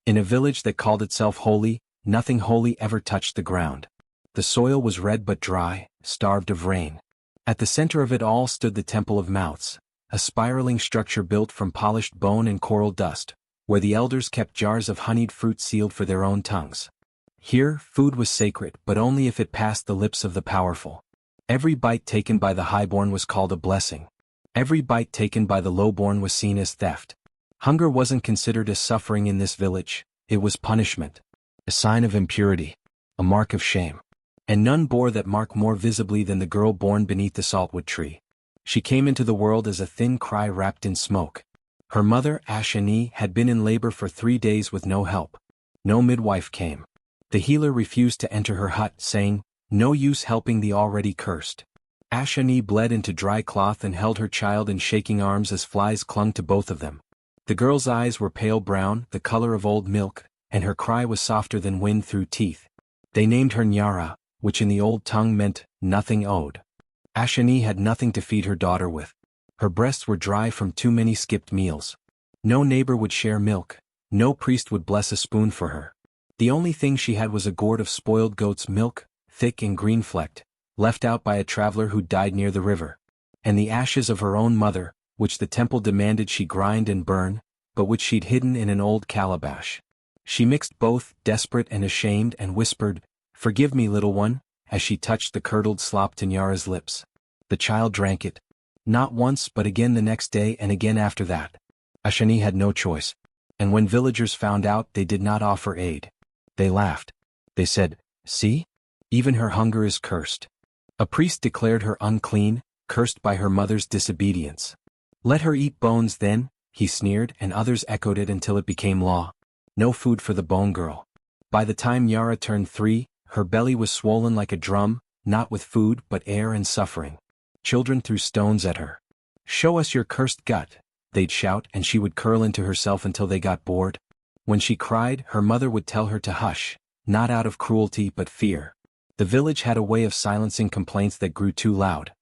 In a village that called itself holy, nothing holy ever touched the ground. The soil was red but dry, starved of rain. At the center of it all stood the Temple of Mouths, a spiraling structure built from polished bone and coral dust, where the elders kept jars of honeyed fruit sealed for their own tongues. Here, food was sacred, but only if it passed the lips of the powerful. Every bite taken by the highborn was called a blessing. Every bite taken by the lowborn was seen as theft. Hunger wasn't considered as suffering in this village, it was punishment. A sign of impurity. A mark of shame. And none bore that mark more visibly than the girl born beneath the saltwood tree. She came into the world as a thin cry wrapped in smoke. Her mother, Ashani, had been in labor for 3 days with no help. No midwife came. The healer refused to enter her hut, saying, "No use helping the already cursed." Ashani bled into dry cloth and held her child in shaking arms as flies clung to both of them. The girl's eyes were pale brown, the color of old milk, and her cry was softer than wind through teeth. They named her Nyara, which in the old tongue meant, nothing owed. Ashani had nothing to feed her daughter with. Her breasts were dry from too many skipped meals. No neighbor would share milk, no priest would bless a spoon for her. The only thing she had was a gourd of spoiled goat's milk, thick and green-flecked, left out by a traveler who died near the river. And the ashes of her own mother, which the temple demanded she grind and burn, but which she'd hidden in an old calabash. She mixed both, desperate and ashamed, and whispered, "Forgive me, little one," as she touched the curdled slop to Nyara's lips. The child drank it. Not once but again the next day and again after that. Ashani had no choice. And when villagers found out, they did not offer aid. They laughed. They said, "See? Even her hunger is cursed." A priest declared her unclean, cursed by her mother's disobedience. "Let her eat bones then," he sneered, and others echoed it until it became law. No food for the bone girl. By the time Nyara turned 3, her belly was swollen like a drum, not with food but air and suffering. Children threw stones at her. "Show us your cursed gut," they'd shout, and she would curl into herself until they got bored. When she cried, her mother would tell her to hush, not out of cruelty but fear. The village had a way of silencing complaints that grew too loud.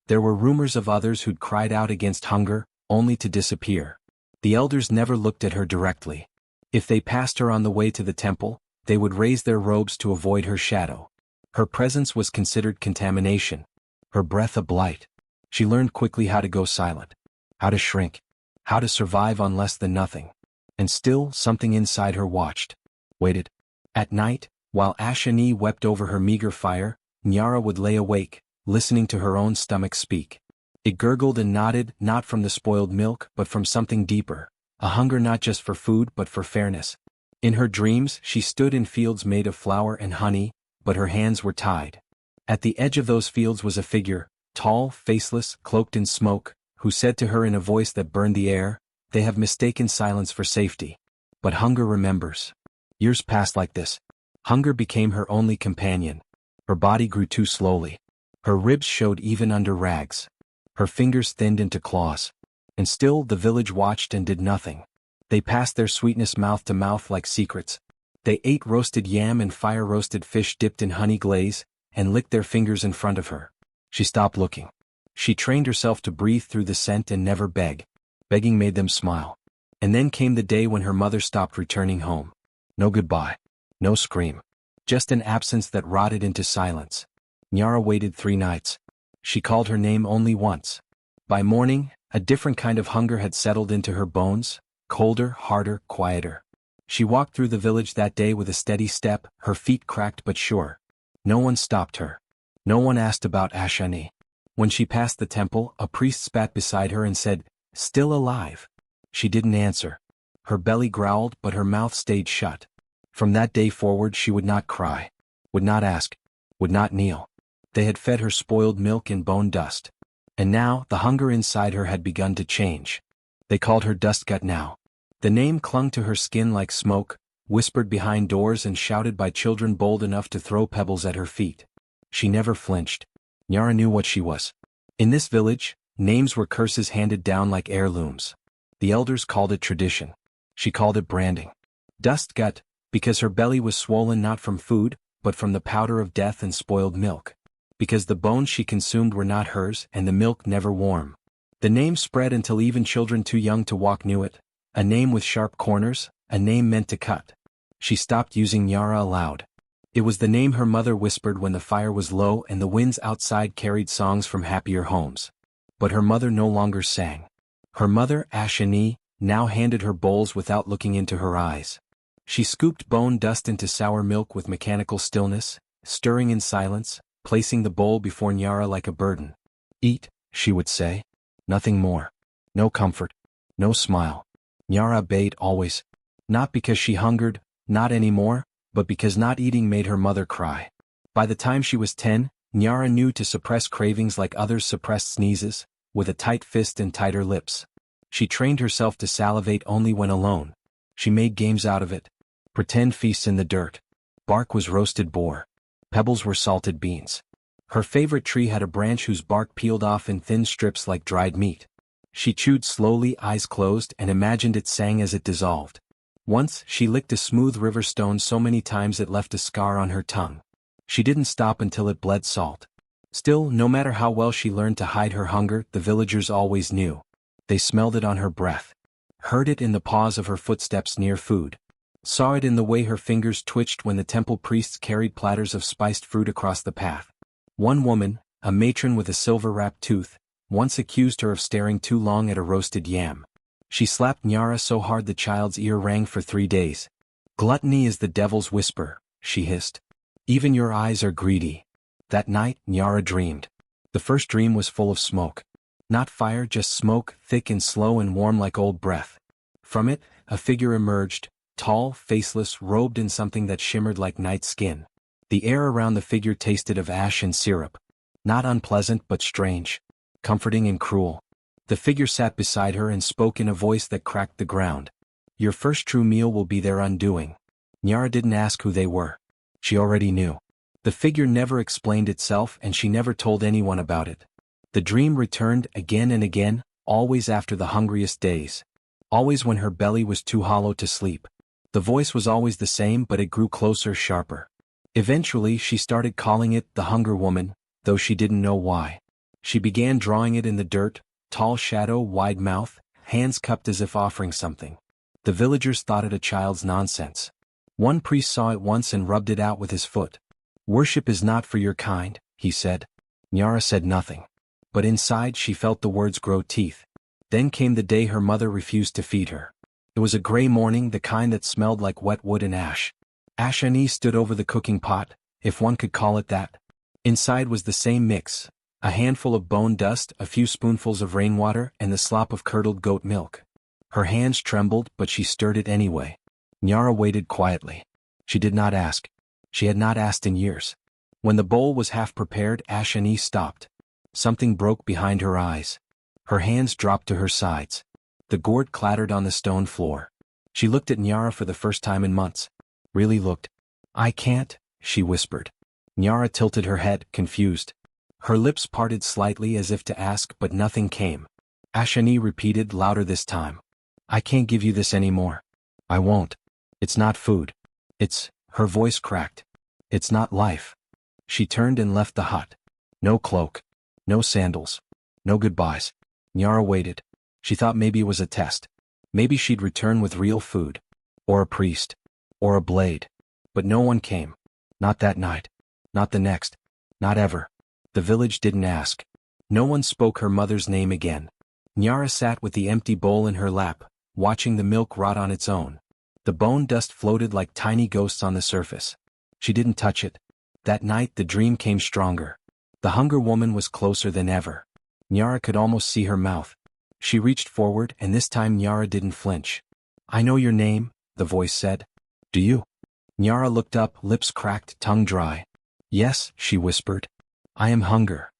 There were rumors of others who'd cried out against hunger, only to disappear. The elders never looked at her directly. If they passed her on the way to the temple, they would raise their robes to avoid her shadow. Her presence was considered contamination. Her breath a blight. She learned quickly how to go silent. How to shrink. How to survive on less than nothing. And still, something inside her watched. Waited. At night, while Ashani wept over her meager fire, Nyara would lay awake, listening to her own stomach speak. It gurgled and nodded, not from the spoiled milk but from something deeper, a hunger not just for food but for fairness. In her dreams, she stood in fields made of flour and honey, but her hands were tied. At the edge of those fields was a figure, tall, faceless, cloaked in smoke, who said to her in a voice that burned the air, "They have mistaken silence for safety. But hunger remembers." Years passed like this. Hunger became her only companion. Her body grew too slowly. Her ribs showed even under rags. Her fingers thinned into claws. And still the village watched and did nothing. They passed their sweetness mouth to mouth like secrets. They ate roasted yam and fire-roasted fish dipped in honey glaze, and licked their fingers in front of her. She stopped looking. She trained herself to breathe through the scent and never beg. Begging made them smile. And then came the day when her mother stopped returning home. No goodbye. No scream. Just an absence that rotted into silence. Nyara waited 3 nights. She called her name only once. By morning, a different kind of hunger had settled into her bones, colder, harder, quieter. She walked through the village that day with a steady step, her feet cracked but sure. No one stopped her. No one asked about Ashani. When she passed the temple, a priest spat beside her and said, "Still alive?" She didn't answer. Her belly growled, but her mouth stayed shut. From that day forward she would not cry, would not ask, would not kneel. They had fed her spoiled milk and bone dust. And now, the hunger inside her had begun to change. They called her Dustgut now. The name clung to her skin like smoke, whispered behind doors and shouted by children bold enough to throw pebbles at her feet. She never flinched. Nyara knew what she was. In this village, names were curses handed down like heirlooms. The elders called it tradition. She called it branding. Dustgut, because her belly was swollen not from food, but from the powder of death and spoiled milk. Because the bones she consumed were not hers and the milk never warm. The name spread until even children too young to walk knew it. A name with sharp corners, a name meant to cut. She stopped using Nyara aloud. It was the name her mother whispered when the fire was low and the winds outside carried songs from happier homes. But her mother no longer sang. Her mother, Ashani, now handed her bowls without looking into her eyes. She scooped bone dust into sour milk with mechanical stillness, stirring in silence, placing the bowl before Nyara like a burden. "Eat," she would say. Nothing more. No comfort. No smile. Nyara obeyed always. Not because she hungered, not anymore, but because not eating made her mother cry. By the time she was 10, Nyara knew to suppress cravings like others suppressed sneezes, with a tight fist and tighter lips. She trained herself to salivate only when alone. She made games out of it. Pretend feasts in the dirt. Bark was roasted boar. Pebbles were salted beans. Her favorite tree had a branch whose bark peeled off in thin strips like dried meat. She chewed slowly, eyes closed, and imagined it sang as it dissolved. Once, she licked a smooth river stone so many times it left a scar on her tongue. She didn't stop until it bled salt. Still, no matter how well she learned to hide her hunger, the villagers always knew. They smelled it on her breath. Heard it in the pause of her footsteps near food. Saw it in the way her fingers twitched when the temple priests carried platters of spiced fruit across the path. One woman, a matron with a silver-wrapped tooth, once accused her of staring too long at a roasted yam. She slapped Nyara so hard the child's ear rang for 3 days. "Gluttony is the devil's whisper," she hissed. "Even your eyes are greedy." That night, Nyara dreamed. The first dream was full of smoke. Not fire, just smoke, thick and slow and warm like old breath. From it, a figure emerged, tall, faceless, robed in something that shimmered like night skin. The air around the figure tasted of ash and syrup. Not unpleasant but strange. Comforting and cruel. The figure sat beside her and spoke in a voice that cracked the ground. "Your first true meal will be their undoing." Nyara didn't ask who they were. She already knew. The figure never explained itself and she never told anyone about it. The dream returned again and again, always after the hungriest days. Always when her belly was too hollow to sleep. The voice was always the same but it grew closer, sharper. Eventually she started calling it the Hunger Woman, though she didn't know why. She began drawing it in the dirt, tall shadow, wide mouth, hands cupped as if offering something. The villagers thought it a child's nonsense. One priest saw it once and rubbed it out with his foot. "Worship is not for your kind," he said. Nyara said nothing. But inside she felt the words grow teeth. Then came the day her mother refused to feed her. It was a gray morning, the kind that smelled like wet wood and ash. Ashani stood over the cooking pot, if one could call it that. Inside was the same mix. A handful of bone dust, a few spoonfuls of rainwater, and the slop of curdled goat milk. Her hands trembled, but she stirred it anyway. Nyara waited quietly. She did not ask. She had not asked in years. When the bowl was half prepared, Ashani stopped. Something broke behind her eyes. Her hands dropped to her sides. The gourd clattered on the stone floor. She looked at Nyara for the first time in months. Really looked. "I can't," she whispered. Nyara tilted her head, confused. Her lips parted slightly as if to ask, but nothing came. Ashani repeated louder this time. "I can't give you this anymore. I won't. It's not food. It's," her voice cracked. "It's not life." She turned and left the hut. No cloak. No sandals. No goodbyes. Nyara waited. She thought maybe it was a test. Maybe she'd return with real food. Or a priest. Or a blade. But no one came. Not that night. Not the next. Not ever. The village didn't ask. No one spoke her mother's name again. Nyara sat with the empty bowl in her lap, watching the milk rot on its own. The bone dust floated like tiny ghosts on the surface. She didn't touch it. That night the dream came stronger. The Hunger Woman was closer than ever. Nyara could almost see her mouth. She reached forward and this time Nyara didn't flinch. "I know your name," the voice said. "Do you?" Nyara looked up, lips cracked, tongue dry. "Yes," she whispered. "I am Hunger."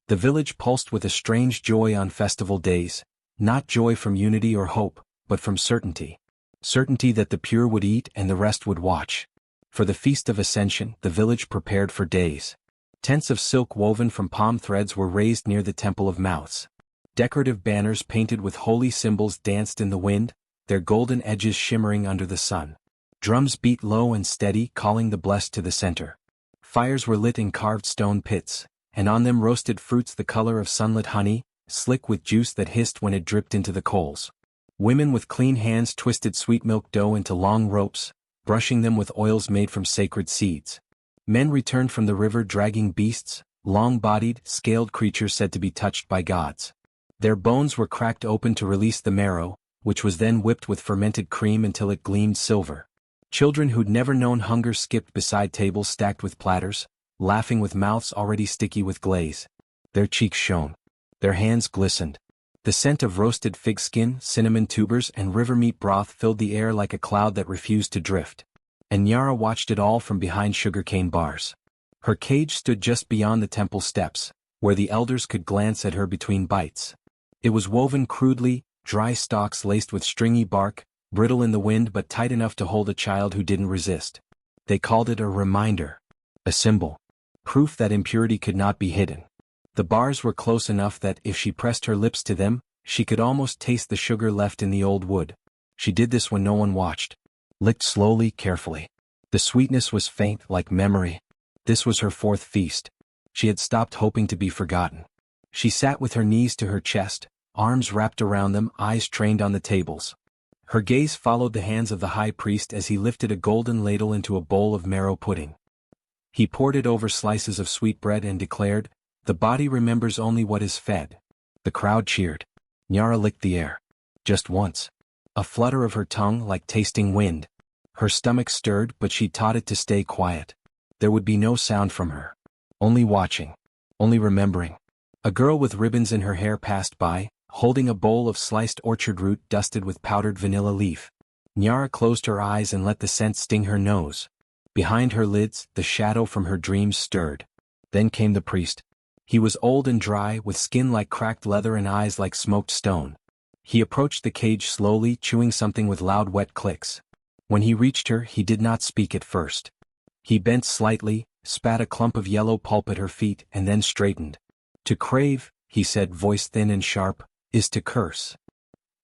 The village pulsed with a strange joy on festival days, not joy from unity or hope, but from certainty. Certainty that the pure would eat and the rest would watch. For the Feast of Ascension, the village prepared for days. Tents of silk woven from palm threads were raised near the Temple of Mouths. Decorative banners painted with holy symbols danced in the wind, their golden edges shimmering under the sun. Drums beat low and steady, calling the blessed to the center. Fires were lit in carved stone pits, and on them roasted fruits the color of sunlit honey, slick with juice that hissed when it dripped into the coals. Women with clean hands twisted sweet milk dough into long ropes, brushing them with oils made from sacred seeds. Men returned from the river dragging beasts, long-bodied, scaled creatures said to be touched by gods. Their bones were cracked open to release the marrow, which was then whipped with fermented cream until it gleamed silver. Children who'd never known hunger skipped beside tables stacked with platters, laughing with mouths already sticky with glaze. Their cheeks shone. Their hands glistened. The scent of roasted fig skin, cinnamon tubers, and river meat broth filled the air like a cloud that refused to drift. And Nyara watched it all from behind sugarcane bars. Her cage stood just beyond the temple steps, where the elders could glance at her between bites. It was woven crudely, dry stalks laced with stringy bark, brittle in the wind but tight enough to hold a child who didn't resist. They called it a reminder, a symbol, proof that impurity could not be hidden. The bars were close enough that if she pressed her lips to them, she could almost taste the sugar left in the old wood. She did this when no one watched. Licked slowly, carefully. The sweetness was faint, like memory. This was her fourth feast. She had stopped hoping to be forgotten. She sat with her knees to her chest, arms wrapped around them, eyes trained on the tables. Her gaze followed the hands of the high priest as he lifted a golden ladle into a bowl of marrow pudding. He poured it over slices of sweet bread and declared, "The body remembers only what is fed." The crowd cheered. Nyara licked the air. Just once. A flutter of her tongue like tasting wind. Her stomach stirred, but she taught it to stay quiet. There would be no sound from her. Only watching. Only remembering. A girl with ribbons in her hair passed by, holding a bowl of sliced orchard root dusted with powdered vanilla leaf. Nyara closed her eyes and let the scent sting her nose. Behind her lids, the shadow from her dreams stirred. Then came the priest. He was old and dry, with skin like cracked leather and eyes like smoked stone. He approached the cage slowly, chewing something with loud wet clicks. When he reached her, he did not speak at first. He bent slightly, spat a clump of yellow pulp at her feet, and then straightened. "To crave," he said, voice thin and sharp, "is to curse."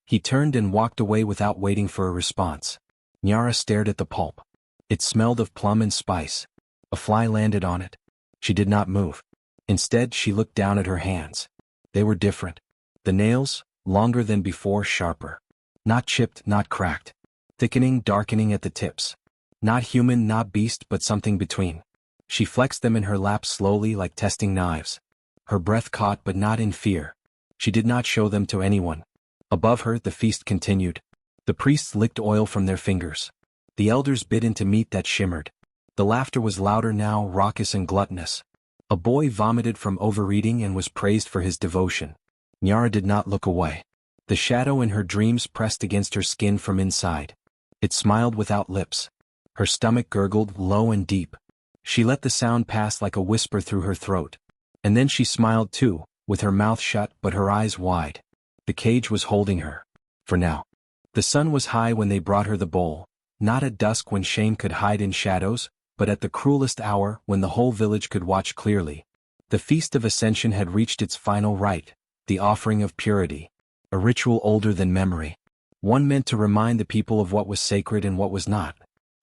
He turned and walked away without waiting for a response. Nyara stared at the pulp. It smelled of plum and spice. A fly landed on it. She did not move. Instead, she looked down at her hands. They were different. The nails, longer than before, sharper. Not chipped, not cracked. Thickening, darkening at the tips. Not human, not beast, but something between. She flexed them in her lap slowly like testing knives. Her breath caught but not in fear. She did not show them to anyone. Above her, the feast continued. The priests licked oil from their fingers. The elders bit into meat that shimmered. The laughter was louder now, raucous and gluttonous. A boy vomited from overeating and was praised for his devotion. Nyara did not look away. The shadow in her dreams pressed against her skin from inside. It smiled without lips. Her stomach gurgled, low and deep. She let the sound pass like a whisper through her throat. And then she smiled too, with her mouth shut but her eyes wide. The cage was holding her. For now. The sun was high when they brought her the bowl, not at dusk when shame could hide in shadows, but at the cruelest hour when the whole village could watch clearly. The Feast of Ascension had reached its final rite, the offering of purity. A ritual older than memory. One meant to remind the people of what was sacred and what was not.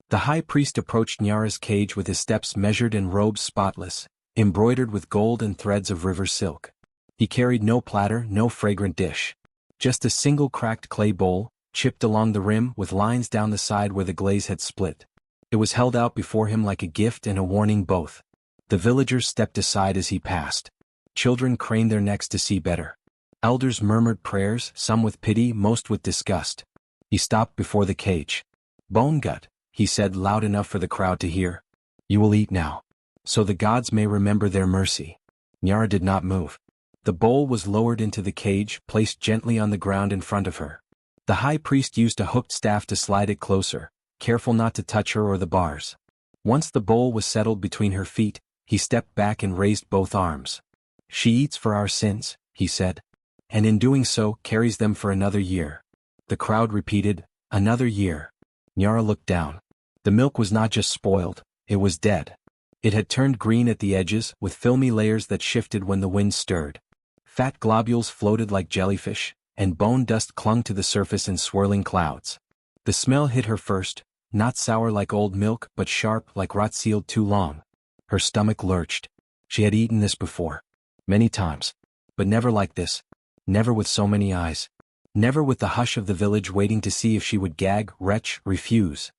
The high priest approached Nyara's cage with his steps measured and robes spotless, embroidered with gold and threads of river silk. He carried no platter, no fragrant dish. Just a single cracked clay bowl, chipped along the rim with lines down the side where the glaze had split. It was held out before him like a gift and a warning both. The villagers stepped aside as he passed. Children craned their necks to see better. Elders murmured prayers, some with pity, most with disgust. He stopped before the cage. "Bone gut," he said loud enough for the crowd to hear. "You will eat now. So the gods may remember their mercy." Nyara did not move. The bowl was lowered into the cage, placed gently on the ground in front of her. The high priest used a hooked staff to slide it closer, careful not to touch her or the bars. Once the bowl was settled between her feet, he stepped back and raised both arms. "She eats for our sins," he said. "And in doing so, carries them for another year." The crowd repeated, "Another year." Nyara looked down. The milk was not just spoiled, it was dead. It had turned green at the edges, with filmy layers that shifted when the wind stirred. Fat globules floated like jellyfish, and bone dust clung to the surface in swirling clouds. The smell hit her first, not sour like old milk but sharp like rot sealed too long. Her stomach lurched. She had eaten this before. Many times. But never like this. Never with so many eyes. Never with the hush of the village waiting to see if she would gag, retch, refuse.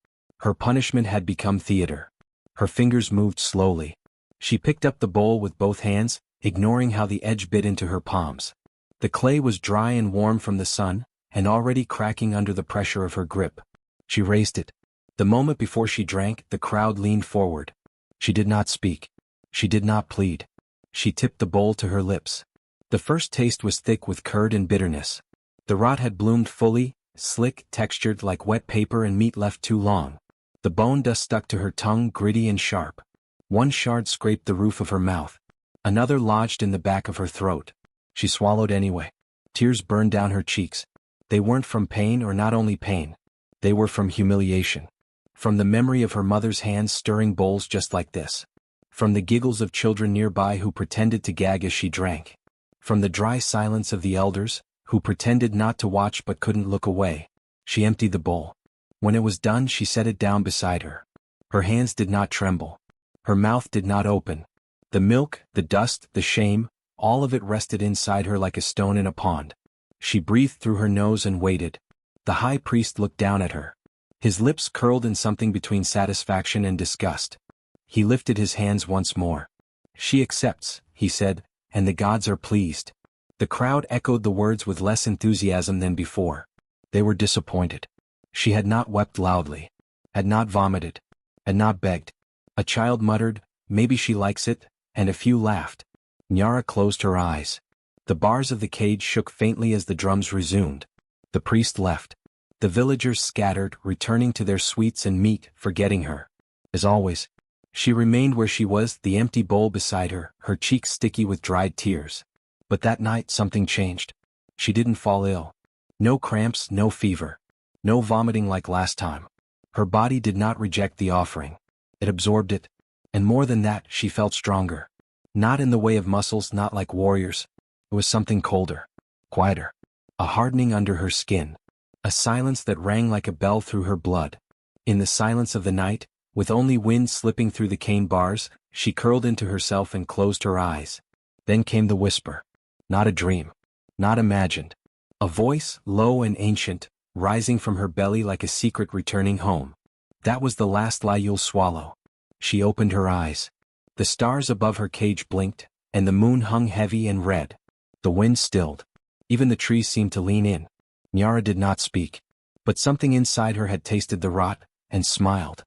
Her punishment had become theater. Her fingers moved slowly. She picked up the bowl with both hands, ignoring how the edge bit into her palms. The clay was dry and warm from the sun, and already cracking under the pressure of her grip. She raised it. The moment before she drank, the crowd leaned forward. She did not speak. She did not plead. She tipped the bowl to her lips. The first taste was thick with curd and bitterness. The rot had bloomed fully, slick, textured like wet paper and meat left too long. The bone dust stuck to her tongue, gritty and sharp. One shard scraped the roof of her mouth. Another lodged in the back of her throat. She swallowed anyway. Tears burned down her cheeks. They weren't from pain, or not only pain. They were from humiliation. From the memory of her mother's hands stirring bowls just like this. From the giggles of children nearby who pretended to gag as she drank. From the dry silence of the elders, who pretended not to watch but couldn't look away. She emptied the bowl. When it was done, she set it down beside her. Her hands did not tremble. Her mouth did not open. The milk, the dust, the shame, all of it rested inside her like a stone in a pond. She breathed through her nose and waited. The high priest looked down at her. His lips curled in something between satisfaction and disgust. He lifted his hands once more. "She accepts," he said, "and the gods are pleased." The crowd echoed the words with less enthusiasm than before. They were disappointed. She had not wept loudly. Had not vomited. Had not begged. A child muttered, "Maybe she likes it," and a few laughed. Nyara closed her eyes. The bars of the cage shook faintly as the drums resumed. The priest left. The villagers scattered, returning to their sweets and meat, forgetting her. As always, she remained where she was, the empty bowl beside her, her cheeks sticky with dried tears. But that night something changed. She didn't fall ill. No cramps, no fever. No vomiting like last time. Her body did not reject the offering. It absorbed it. And more than that, she felt stronger. Not in the way of muscles, not like warriors. It was something colder. Quieter. A hardening under her skin. A silence that rang like a bell through her blood. In the silence of the night, with only wind slipping through the cane bars, she curled into herself and closed her eyes. Then came the whisper. Not a dream. Not imagined. A voice, low and ancient, rising from her belly like a secret returning home. That was the last lie you'll swallow. She opened her eyes. The stars above her cage blinked, and the moon hung heavy and red. The wind stilled. Even the trees seemed to lean in. Nyara did not speak. But something inside her had tasted the rot, and smiled.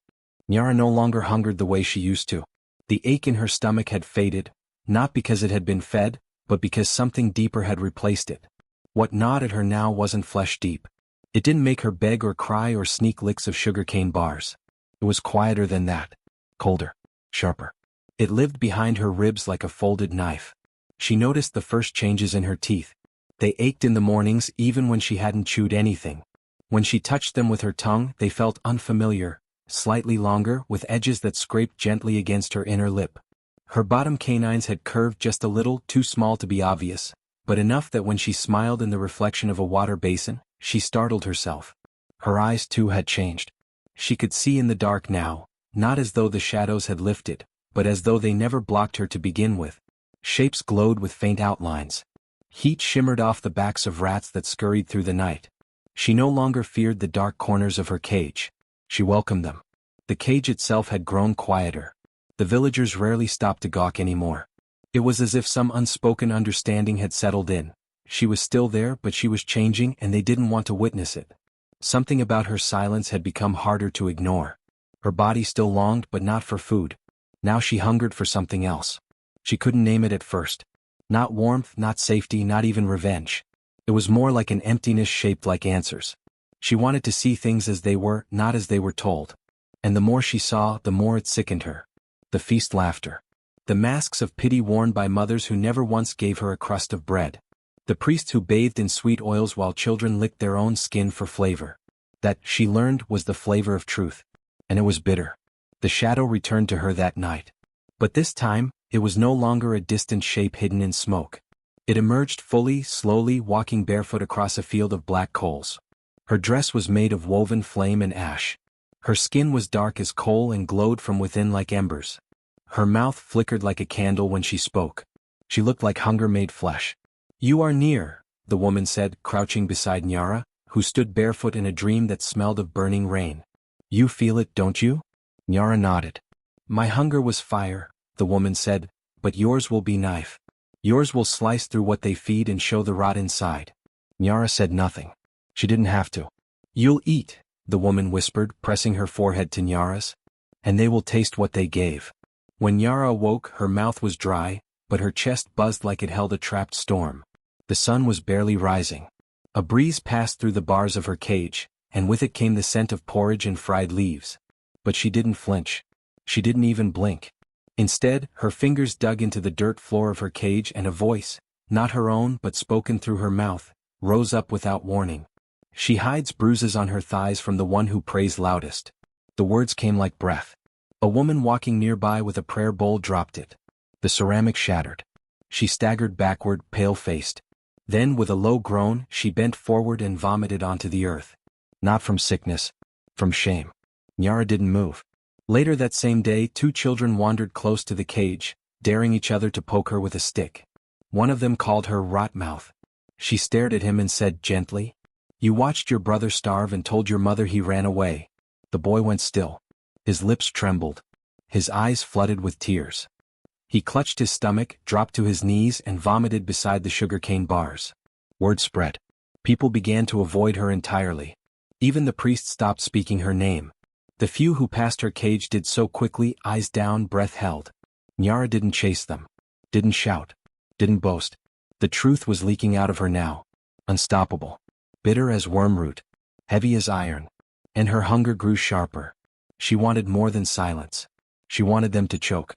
Nyara no longer hungered the way she used to. The ache in her stomach had faded, not because it had been fed, but because something deeper had replaced it. What gnawed at her now wasn't flesh deep. It didn't make her beg or cry or sneak licks of sugarcane bars. It was quieter than that. Colder. Sharper. It lived behind her ribs like a folded knife. She noticed the first changes in her teeth. They ached in the mornings even when she hadn't chewed anything. When she touched them with her tongue, they felt unfamiliar, slightly longer, with edges that scraped gently against her inner lip. Her bottom canines had curved just a little, too small to be obvious, but enough that when she smiled in the reflection of a water basin, she startled herself. Her eyes too had changed. She could see in the dark now, not as though the shadows had lifted, but as though they never blocked her to begin with. Shapes glowed with faint outlines. Heat shimmered off the backs of rats that scurried through the night. She no longer feared the dark corners of her cage. She welcomed them. The cage itself had grown quieter. The villagers rarely stopped to gawk anymore. It was as if some unspoken understanding had settled in. She was still there, but she was changing, and they didn't want to witness it. Something about her silence had become harder to ignore. Her body still longed, but not for food. Now she hungered for something else. She couldn't name it at first. Not warmth, not safety, not even revenge. It was more like an emptiness shaped like answers. She wanted to see things as they were, not as they were told. And the more she saw, the more it sickened her. The feast laughter. The masks of pity worn by mothers who never once gave her a crust of bread. The priests who bathed in sweet oils while children licked their own skin for flavor. That, she learned, was the flavor of truth. And it was bitter. The shadow returned to her that night. But this time, it was no longer a distant shape hidden in smoke. It emerged fully, slowly, walking barefoot across a field of black coals. Her dress was made of woven flame and ash. Her skin was dark as coal and glowed from within like embers. Her mouth flickered like a candle when she spoke. She looked like hunger made flesh. "You are near," the woman said, crouching beside Nyara, who stood barefoot in a dream that smelled of burning rain. You feel it, don't you? Nyara nodded. My hunger was fire, the woman said, but yours will be knife. Yours will slice through what they feed and show the rot inside. Nyara said nothing. She didn't have to. You'll eat, the woman whispered, pressing her forehead to Nyara's. And they will taste what they gave. When Nyara awoke, her mouth was dry, but her chest buzzed like it held a trapped storm. The sun was barely rising. A breeze passed through the bars of her cage, and with it came the scent of porridge and fried leaves. But she didn't flinch. She didn't even blink. Instead, her fingers dug into the dirt floor of her cage and a voice, not her own but spoken through her mouth, rose up without warning. She hides bruises on her thighs from the one who prays loudest. The words came like breath. A woman walking nearby with a prayer bowl dropped it. The ceramic shattered. She staggered backward, pale-faced. Then, with a low groan, she bent forward and vomited onto the earth. Not from sickness. From shame. Nyara didn't move. Later that same day, 2 children wandered close to the cage, daring each other to poke her with a stick. One of them called her Rotmouth. She stared at him and said gently, You watched your brother starve and told your mother he ran away. The boy went still. His lips trembled. His eyes flooded with tears. He clutched his stomach, dropped to his knees and vomited beside the sugarcane bars. Word spread. People began to avoid her entirely. Even the priest stopped speaking her name. The few who passed her cage did so quickly, eyes down, breath held. Nyara didn't chase them. Didn't shout. Didn't boast. The truth was leaking out of her now. Unstoppable. Bitter as wormroot. Heavy as iron. And her hunger grew sharper. She wanted more than silence. She wanted them to choke.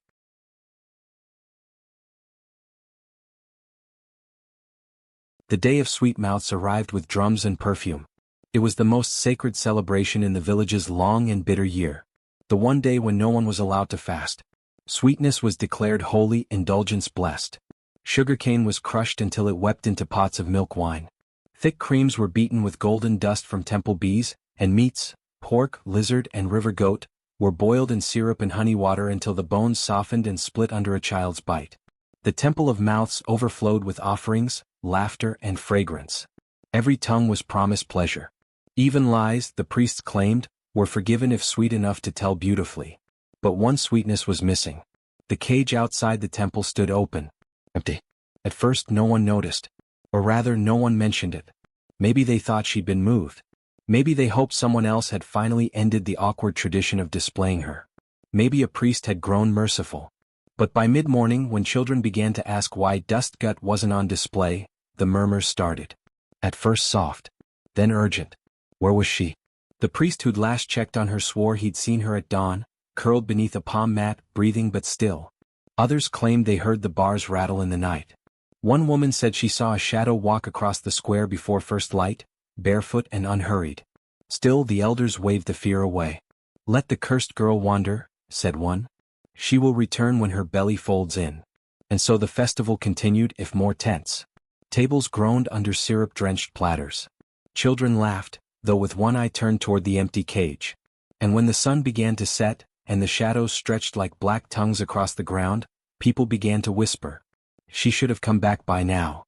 The day of sweet mouths arrived with drums and perfume. It was the most sacred celebration in the village's long and bitter year. The one day when no one was allowed to fast. Sweetness was declared holy, indulgence blessed. Sugarcane was crushed until it wept into pots of milk wine. Thick creams were beaten with golden dust from temple bees, and meats, pork, lizard, and river goat, were boiled in syrup and honey water until the bones softened and split under a child's bite. The temple of mouths overflowed with offerings, laughter, and fragrance. Every tongue was promised pleasure. Even lies, the priests claimed, were forgiven if sweet enough to tell beautifully. But one sweetness was missing. The cage outside the temple stood open. Empty. At first no one noticed. Or rather, no one mentioned it. Maybe they thought she'd been moved. Maybe they hoped someone else had finally ended the awkward tradition of displaying her. Maybe a priest had grown merciful. But by mid-morning, when children began to ask why Dustgut wasn't on display, the murmurs started. At first soft. Then urgent. Where was she? The priest who'd last checked on her swore he'd seen her at dawn, curled beneath a palm mat, breathing but still. Others claimed they heard the bars rattle in the night. One woman said she saw a shadow walk across the square before first light, barefoot and unhurried. Still the elders waved the fear away. Let the cursed girl wander, said one. She will return when her belly folds in. And so the festival continued, if more tense. Tables groaned under syrup-drenched platters. Children laughed, though with one eye turned toward the empty cage. And when the sun began to set, and the shadows stretched like black tongues across the ground, people began to whisper. She should have come back by now.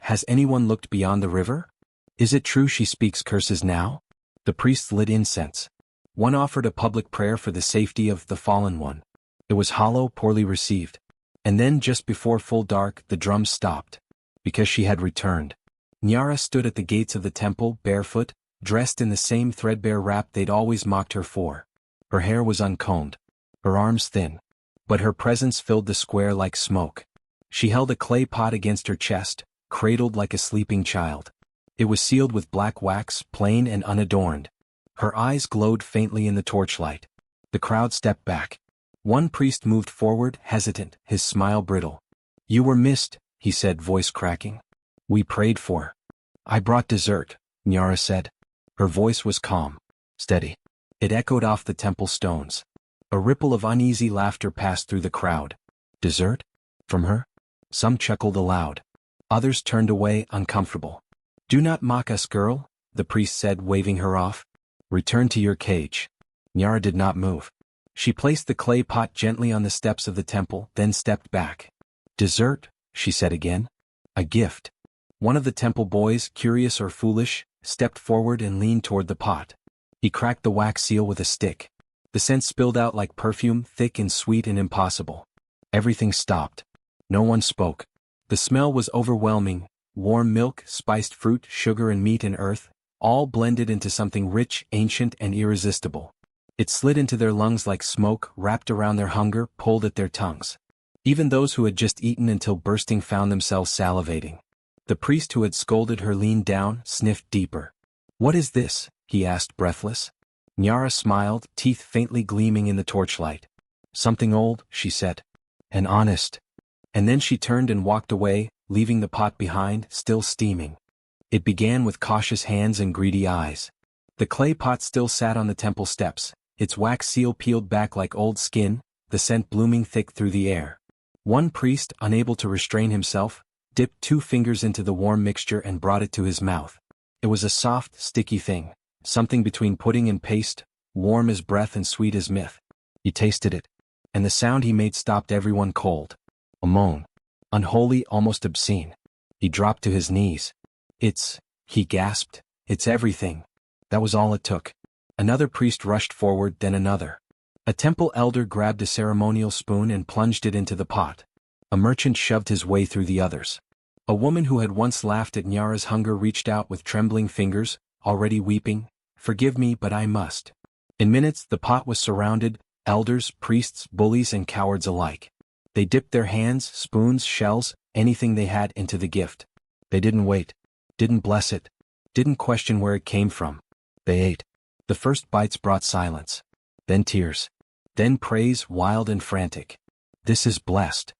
Has anyone looked beyond the river? Is it true she speaks curses now? The priests lit incense. One offered a public prayer for the safety of the fallen one. It was hollow, poorly received. And then just before full dark, the drums stopped. Because she had returned. Nyara stood at the gates of the temple, barefoot, dressed in the same threadbare wrap they'd always mocked her for. Her hair was uncombed. Her arms thin. But her presence filled the square like smoke. She held a clay pot against her chest, cradled like a sleeping child. It was sealed with black wax, plain and unadorned. Her eyes glowed faintly in the torchlight. The crowd stepped back. One priest moved forward, hesitant, his smile brittle. You were missed, he said, voice cracking. We prayed for her. I brought dessert, Nyara said. Her voice was calm, steady. It echoed off the temple stones. A ripple of uneasy laughter passed through the crowd. Dessert? From her? Some chuckled aloud. Others turned away, uncomfortable. Do not mock us, girl, the priest said, waving her off. Return to your cage. Nyara did not move. She placed the clay pot gently on the steps of the temple, then stepped back. Dessert, she said again. A gift. One of the temple boys, curious or foolish, stepped forward and leaned toward the pot. He cracked the wax seal with a stick. The scent spilled out like perfume, thick and sweet and impossible. Everything stopped. No one spoke. The smell was overwhelming: warm milk, spiced fruit, sugar and meat and earth, all blended into something rich, ancient and irresistible. It slid into their lungs like smoke, wrapped around their hunger, pulled at their tongues. Even those who had just eaten until bursting found themselves salivating. The priest who had scolded her leaned down, sniffed deeper. "What is this?" he asked, breathless. Nyara smiled, teeth faintly gleaming in the torchlight. "Something old," she said. "And honest." And then she turned and walked away, leaving the pot behind, still steaming. It began with cautious hands and greedy eyes. The clay pot still sat on the temple steps, its wax seal peeled back like old skin, the scent blooming thick through the air. One priest, unable to restrain himself, dipped 2 fingers into the warm mixture and brought it to his mouth. It was a soft, sticky thing, something between pudding and paste, warm as breath and sweet as myth. He tasted it, and the sound he made stopped everyone cold. A moan. Unholy, almost obscene. He dropped to his knees. He gasped, "It's everything." That was all it took. Another priest rushed forward, then another. A temple elder grabbed a ceremonial spoon and plunged it into the pot. A merchant shoved his way through the others. A woman who had once laughed at Nyara's hunger reached out with trembling fingers, already weeping, "Forgive me, but I must." In minutes the pot was surrounded, elders, priests, bullies and cowards alike. They dipped their hands, spoons, shells, anything they had into the gift. They didn't wait. Didn't bless it. Didn't question where it came from. They ate. The first bites brought silence. Then tears. Then praise, wild and frantic. "This is blessed.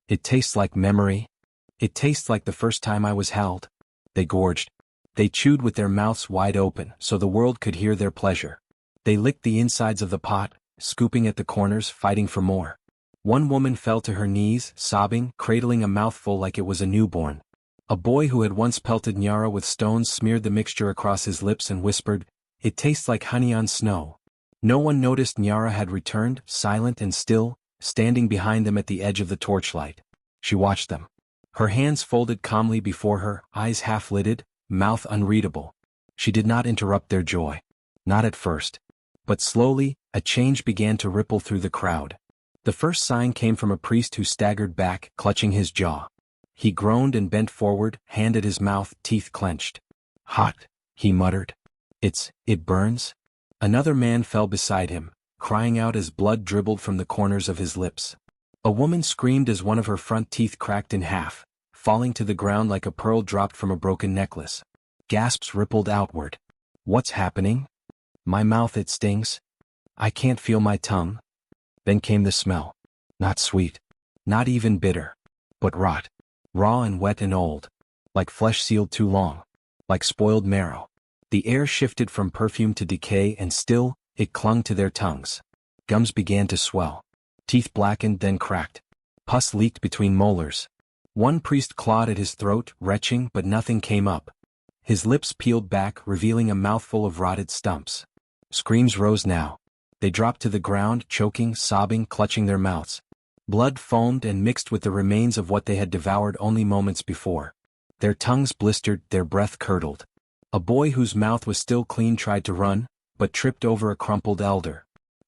It tastes like memory. It tastes like the first time I was held." They gorged. They chewed with their mouths wide open so the world could hear their pleasure. They licked the insides of the pot, scooping at the corners, fighting for more. One woman fell to her knees, sobbing, cradling a mouthful like it was a newborn. A boy who had once pelted Nyara with stones smeared the mixture across his lips and whispered, "It tastes like honey on snow." No one noticed Nyara had returned, silent and still, standing behind them at the edge of the torchlight. She watched them. Her hands folded calmly before her, eyes half-lidded, mouth unreadable. She did not interrupt their joy. Not at first. But slowly, a change began to ripple through the crowd. The first sign came from a priest who staggered back, clutching his jaw. He groaned and bent forward, hand at his mouth, teeth clenched. "Hot," he muttered. It burns." Another man fell beside him, crying out as blood dribbled from the corners of his lips. A woman screamed as one of her front teeth cracked in half, falling to the ground like a pearl dropped from a broken necklace. Gasps rippled outward. "What's happening? My mouth, it stings. I can't feel my tongue." Then came the smell. Not sweet. Not even bitter. But rot. Raw and wet and old. Like flesh sealed too long. Like spoiled marrow. The air shifted from perfume to decay and still, it clung to their tongues. Gums began to swell. Teeth blackened, then cracked. Pus leaked between molars. One priest clawed at his throat, retching, but nothing came up. His lips peeled back, revealing a mouthful of rotted stumps. Screams rose now. They dropped to the ground, choking, sobbing, clutching their mouths. Blood foamed and mixed with the remains of what they had devoured only moments before. Their tongues blistered, their breath curdled. A boy whose mouth was still clean tried to run, but tripped over a crumpled elder.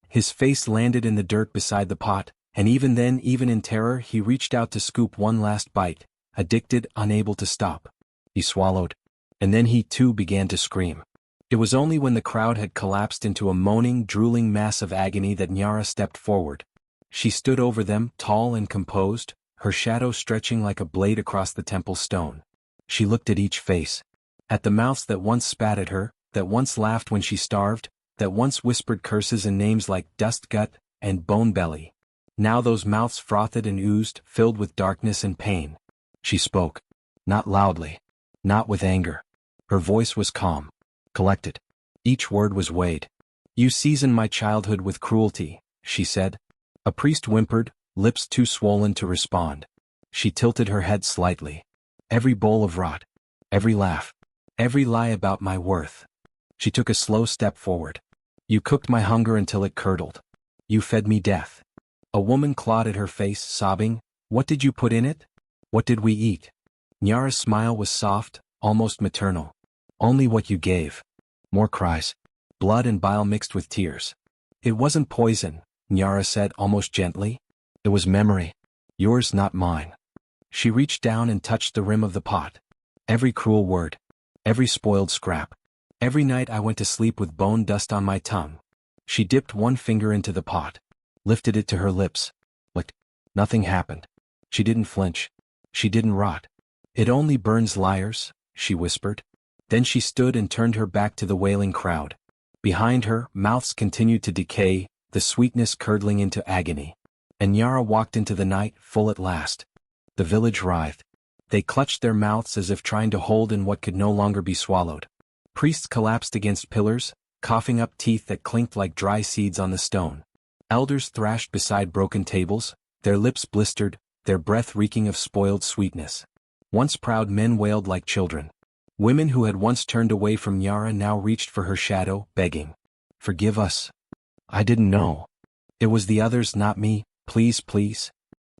His face landed in the dirt beside the pot, and even then, even in terror, he reached out to scoop one last bite, addicted, unable to stop. He swallowed. And then he too began to scream. It was only when the crowd had collapsed into a moaning, drooling mass of agony that Nyara stepped forward. She stood over them, tall and composed, her shadow stretching like a blade across the temple stone. She looked at each face. At the mouths that once spat at her, that once laughed when she starved, that once whispered curses and names like Dust Gut and Bone Belly. Now those mouths frothed and oozed, filled with darkness and pain. She spoke. Not loudly. Not with anger. Her voice was calm. Collected. Each word was weighed. "You season my childhood with cruelty," she said. A priest whimpered, lips too swollen to respond. She tilted her head slightly. "Every bowl of rot. Every laugh. Every lie about my worth." She took a slow step forward. "You cooked my hunger until it curdled. You fed me death." A woman clawed at her face, sobbing, "What did you put in it? What did we eat?" Nyara's smile was soft, almost maternal. "Only what you gave." More cries. blood and bile mixed with tears. It wasn't poison, Nyara said almost gently. It was memory. Yours, not mine. She reached down and touched the rim of the pot. Every cruel word. Every spoiled scrap. Every night I went to sleep with bone dust on my tongue. She dipped one finger into the pot. Lifted it to her lips. Licked. Nothing happened. She didn't flinch. She didn't rot. It only burns liars, she whispered. Then she stood and turned her back to the wailing crowd. Behind her, mouths continued to decay, the sweetness curdling into agony. And Nyara walked into the night, full at last. The village writhed. They clutched their mouths as if trying to hold in what could no longer be swallowed. Priests collapsed against pillars, coughing up teeth that clinked like dry seeds on the stone. Elders thrashed beside broken tables, their lips blistered, their breath reeking of spoiled sweetness. Once proud men wailed like children. Women who had once turned away from Nyara now reached for her shadow, begging, "Forgive us. I didn't know. It was the others, not me, please, please."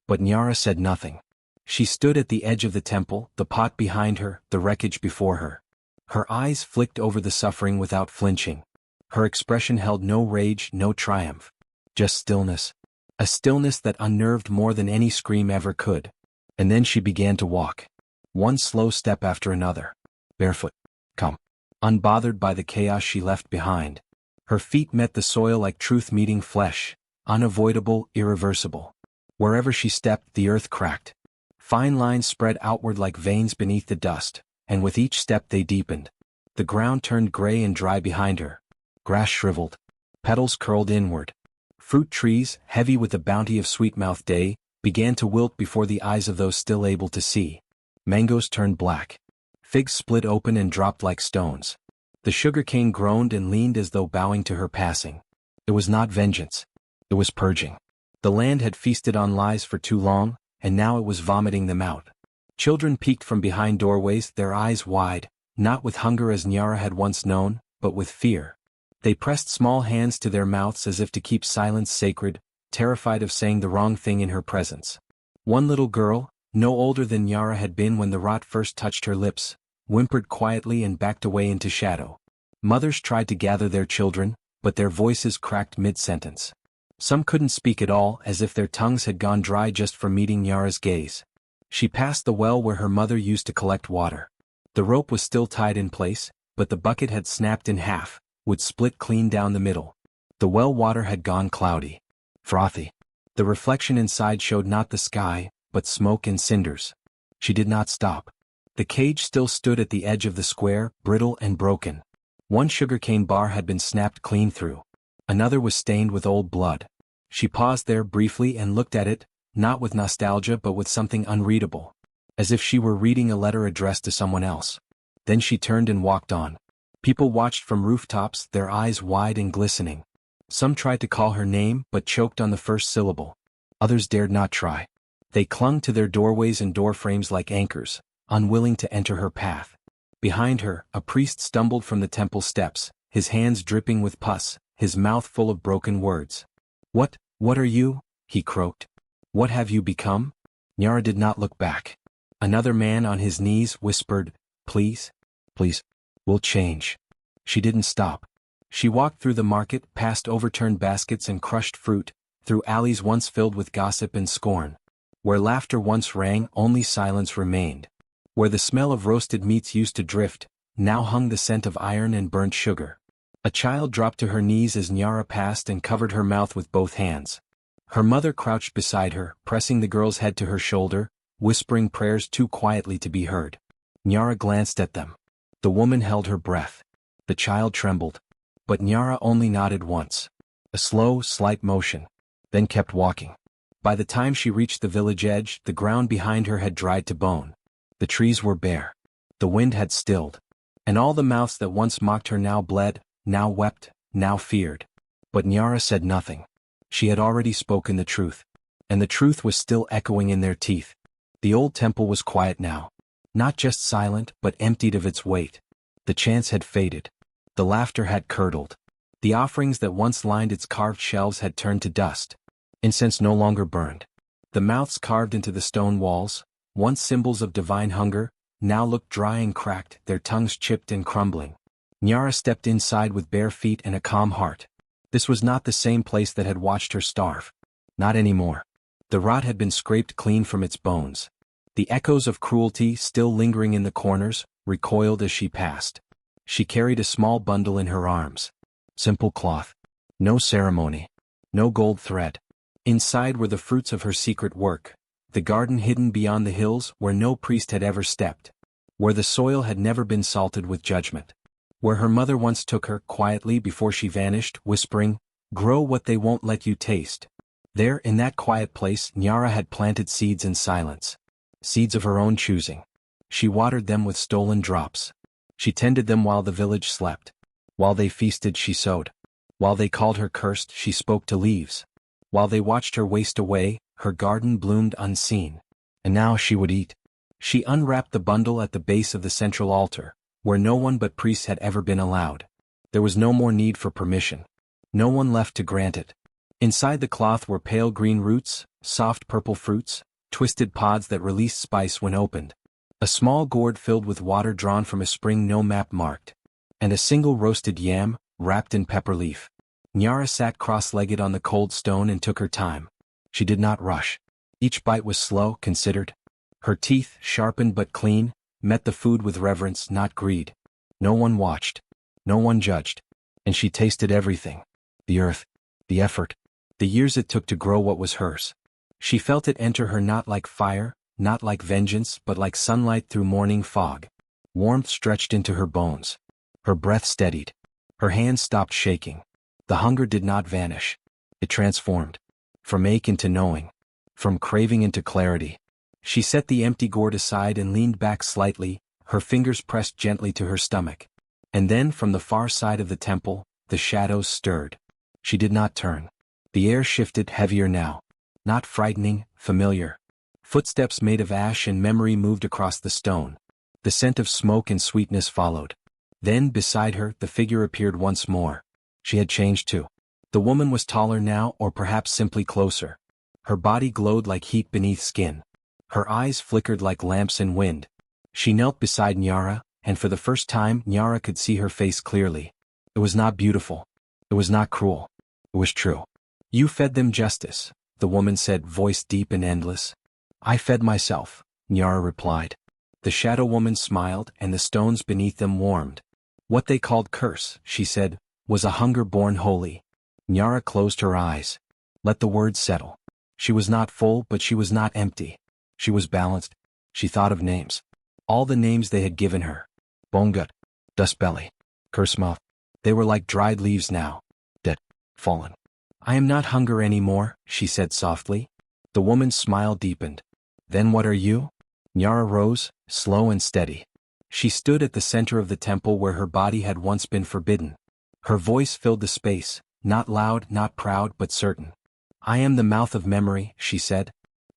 But Nyara said nothing. She stood at the edge of the temple, the pot behind her, the wreckage before her. Her eyes flicked over the suffering without flinching. Her expression held no rage, no triumph. Just stillness. A stillness that unnerved more than any scream ever could. And then she began to walk. One slow step after another. Barefoot. Calm. Unbothered by the chaos she left behind. Her feet met the soil like truth meeting flesh. Unavoidable, irreversible. Wherever she stepped, the earth cracked. Fine lines spread outward like veins beneath the dust, and with each step they deepened. The ground turned gray and dry behind her. Grass shriveled. Petals curled inward. Fruit trees, heavy with the bounty of sweet-mouthed day, began to wilt before the eyes of those still able to see. Mangoes turned black. Figs split open and dropped like stones. The sugarcane groaned and leaned as though bowing to her passing. It was not vengeance. It was purging. The land had feasted on lies for too long, and now it was vomiting them out. Children peeked from behind doorways, their eyes wide, not with hunger as Nyara had once known, but with fear. They pressed small hands to their mouths as if to keep silence sacred, terrified of saying the wrong thing in her presence. One little girl, no older than Nyara had been when the rot first touched her lips, whimpered quietly and backed away into shadow. Mothers tried to gather their children, but their voices cracked mid-sentence. Some couldn't speak at all, as if their tongues had gone dry just from meeting Nyara's gaze. She passed the well where her mother used to collect water. The rope was still tied in place, but the bucket had snapped in half, would split clean down the middle. The well water had gone cloudy. Frothy. The reflection inside showed not the sky, but smoke and cinders. She did not stop. The cage still stood at the edge of the square, brittle and broken. One sugarcane bar had been snapped clean through. Another was stained with old blood. She paused there briefly and looked at it, not with nostalgia but with something unreadable. As if she were reading a letter addressed to someone else. Then she turned and walked on. People watched from rooftops, their eyes wide and glistening. Some tried to call her name but choked on the first syllable. Others dared not try. They clung to their doorways and doorframes like anchors, unwilling to enter her path. Behind her, a priest stumbled from the temple steps, his hands dripping with pus, his mouth full of broken words. What are you?" he croaked. "What have you become?" Nyara did not look back. Another man on his knees whispered, "Please, please, we'll change." She didn't stop. She walked through the market, past overturned baskets and crushed fruit, through alleys once filled with gossip and scorn. Where laughter once rang, only silence remained. Where the smell of roasted meats used to drift, now hung the scent of iron and burnt sugar. A child dropped to her knees as Nyara passed and covered her mouth with both hands. Her mother crouched beside her, pressing the girl's head to her shoulder, whispering prayers too quietly to be heard. Nyara glanced at them. The woman held her breath. The child trembled. But Nyara only nodded once. A slow, slight motion. Then kept walking. By the time she reached the village edge, the ground behind her had dried to bone. The trees were bare. The wind had stilled. And all the mouths that once mocked her now bled, now wept, now feared. But Nyara said nothing. She had already spoken the truth. And the truth was still echoing in their teeth. The old temple was quiet now. Not just silent, but emptied of its weight. The chants had faded. The laughter had curdled. The offerings that once lined its carved shelves had turned to dust. Incense no longer burned. The mouths carved into the stone walls, once symbols of divine hunger, now looked dry and cracked, their tongues chipped and crumbling. Nyara stepped inside with bare feet and a calm heart. This was not the same place that had watched her starve. Not anymore. The rot had been scraped clean from its bones. The echoes of cruelty, still lingering in the corners, recoiled as she passed. She carried a small bundle in her arms. Simple cloth. No ceremony. No gold thread. Inside were the fruits of her secret work, the garden hidden beyond the hills where no priest had ever stepped, where the soil had never been salted with judgment, where her mother once took her quietly before she vanished, whispering, "Grow what they won't let you taste." There, in that quiet place, Nyara had planted seeds in silence. Seeds of her own choosing. She watered them with stolen drops. She tended them while the village slept. While they feasted, she sowed. While they called her cursed, she spoke to leaves. While they watched her waste away, her garden bloomed unseen. And now she would eat. She unwrapped the bundle at the base of the central altar, where no one but priests had ever been allowed. There was no more need for permission. No one left to grant it. Inside the cloth were pale green roots, soft purple fruits, twisted pods that released spice when opened. A small gourd filled with water drawn from a spring no map marked. And a single roasted yam, wrapped in pepper leaf. Nyara sat cross-legged on the cold stone and took her time. She did not rush. Each bite was slow, considered. Her teeth, sharpened but clean, met the food with reverence, not greed. No one watched. No one judged. And she tasted everything. The earth. The effort. The years it took to grow what was hers. She felt it enter her not like fire, not like vengeance, but like sunlight through morning fog. Warmth stretched into her bones. Her breath steadied. Her hands stopped shaking. The hunger did not vanish. It transformed. From ache into knowing. From craving into clarity. She set the empty gourd aside and leaned back slightly, her fingers pressed gently to her stomach. And then, from the far side of the temple, the shadows stirred. She did not turn. The air shifted, heavier now. Not frightening, familiar. Footsteps made of ash and memory moved across the stone. The scent of smoke and sweetness followed. Then, beside her, the figure appeared once more. She had changed too. The woman was taller now, or perhaps simply closer. Her body glowed like heat beneath skin. Her eyes flickered like lamps in wind. She knelt beside Nyara, and for the first time Nyara could see her face clearly. It was not beautiful. It was not cruel. It was true. "You fed them justice," the woman said, voice deep and endless. "I fed myself," Nyara replied. The shadow woman smiled, and the stones beneath them warmed. "What they called curse," she said, "was a hunger born holy." Nyara closed her eyes. Let the words settle. She was not full, but she was not empty. She was balanced. She thought of names. All the names they had given her. Bonegut, Dustbelly, Cursemouth. They were like dried leaves now. Dead. Fallen. "I am not hunger any more," she said softly. The woman's smile deepened. "Then what are you?" Nyara rose, slow and steady. She stood at the center of the temple where her body had once been forbidden. Her voice filled the space, not loud, not proud, but certain. "I am the mouth of memory," she said.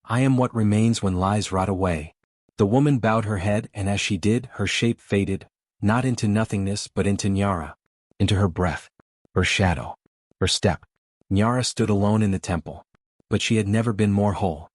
"I am what remains when lies rot away." The woman bowed her head, and as she did, her shape faded, not into nothingness but into Nyara, into her breath, her shadow, her step. Nyara stood alone in the temple. But she had never been more whole.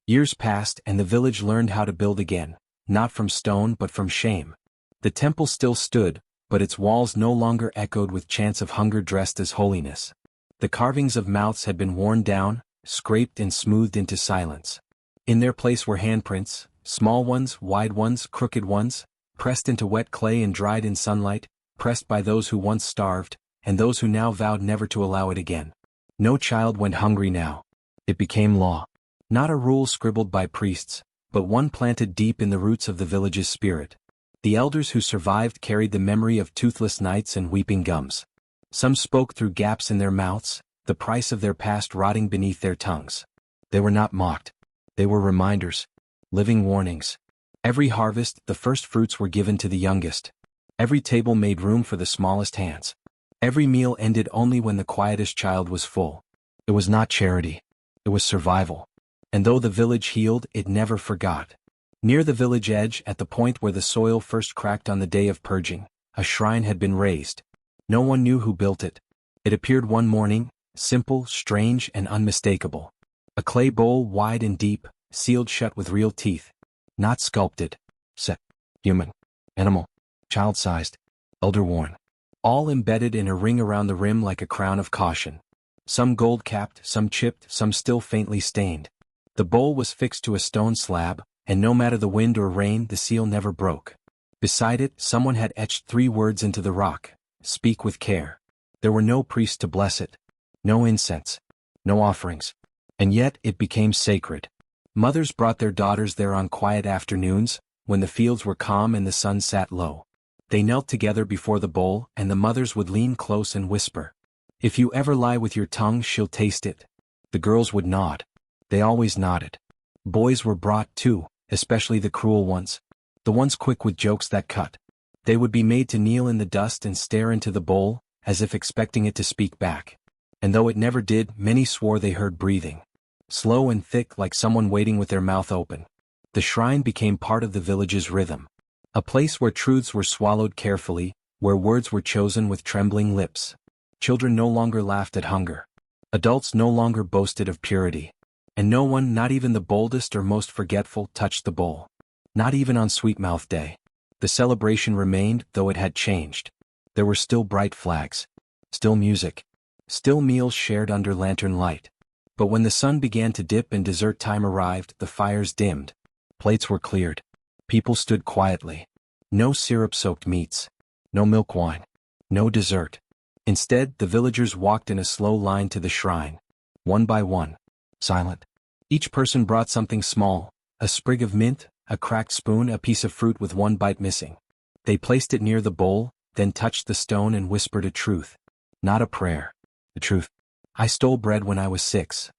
Years passed, and the village learned how to build again, not from stone but from shame. The temple still stood, but its walls no longer echoed with chants of hunger dressed as holiness. The carvings of mouths had been worn down, scraped and smoothed into silence. In their place were handprints, small ones, wide ones, crooked ones, pressed into wet clay and dried in sunlight, pressed by those who once starved, and those who now vowed never to allow it again. No child went hungry now. It became law. Not a rule scribbled by priests, but one planted deep in the roots of the village's spirit. The elders who survived carried the memory of toothless nights and weeping gums. Some spoke through gaps in their mouths, the price of their past rotting beneath their tongues. They were not mocked. They were reminders. Living warnings. Every harvest, the first fruits were given to the youngest. Every table made room for the smallest hands. Every meal ended only when the quietest child was full. It was not charity. It was survival. And though the village healed, it never forgot. Near the village edge, at the point where the soil first cracked on the day of purging, a shrine had been raised. No one knew who built it. It appeared one morning, simple, strange, and unmistakable. A clay bowl wide and deep, sealed shut with real teeth. Not sculpted. Set. Human. Animal. Child-sized. Elder-worn. All embedded in a ring around the rim like a crown of caution. Some gold-capped, some chipped, some still faintly stained. The bowl was fixed to a stone slab, and no matter the wind or rain, the seal never broke. Beside it, someone had etched 3 words into the rock: speak with care. There were no priests to bless it. No incense. No offerings. And yet it became sacred. Mothers brought their daughters there on quiet afternoons, when the fields were calm and the sun sat low. They knelt together before the bowl, and the mothers would lean close and whisper, "If you ever lie with your tongue, she'll taste it." The girls would nod. They always nodded. Boys were brought too, especially the cruel ones. The ones quick with jokes that cut. They would be made to kneel in the dust and stare into the bowl, as if expecting it to speak back. And though it never did, many swore they heard breathing. Slow and thick, like someone waiting with their mouth open. The shrine became part of the village's rhythm. A place where truths were swallowed carefully, where words were chosen with trembling lips. Children no longer laughed at hunger. Adults no longer boasted of purity. And no one, not even the boldest or most forgetful, touched the bowl. Not even on Sweet Mouth Day. The celebration remained, though it had changed. There were still bright flags. Still music. Still meals shared under lantern light. But when the sun began to dip and dessert time arrived, the fires dimmed. Plates were cleared. People stood quietly. No syrup-soaked meats. No milk wine. No dessert. Instead, the villagers walked in a slow line to the shrine. One by one. Silent. Each person brought something small. A sprig of mint, a cracked spoon, a piece of fruit with one bite missing. They placed it near the bowl, then touched the stone and whispered a truth. Not a prayer. The truth. I stole bread when I was 6.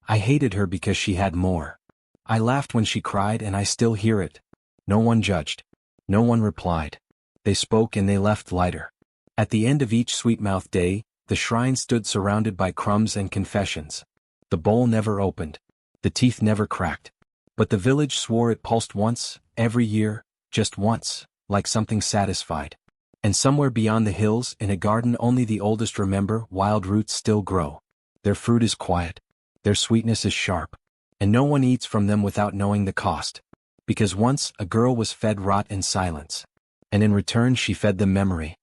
I hated her because she had more. I laughed when she cried and I still hear it. No one judged. No one replied. They spoke and they left lighter. At the end of each Sweet Mouth Day, the shrine stood surrounded by crumbs and confessions. The bowl never opened. The teeth never cracked. But the village swore it pulsed once, every year, just once, like something satisfied. And somewhere beyond the hills, in a garden only the oldest remember, wild roots still grow. Their fruit is quiet. Their sweetness is sharp. And no one eats from them without knowing the cost. Because once, a girl was fed rot in silence. And in return she fed them memory.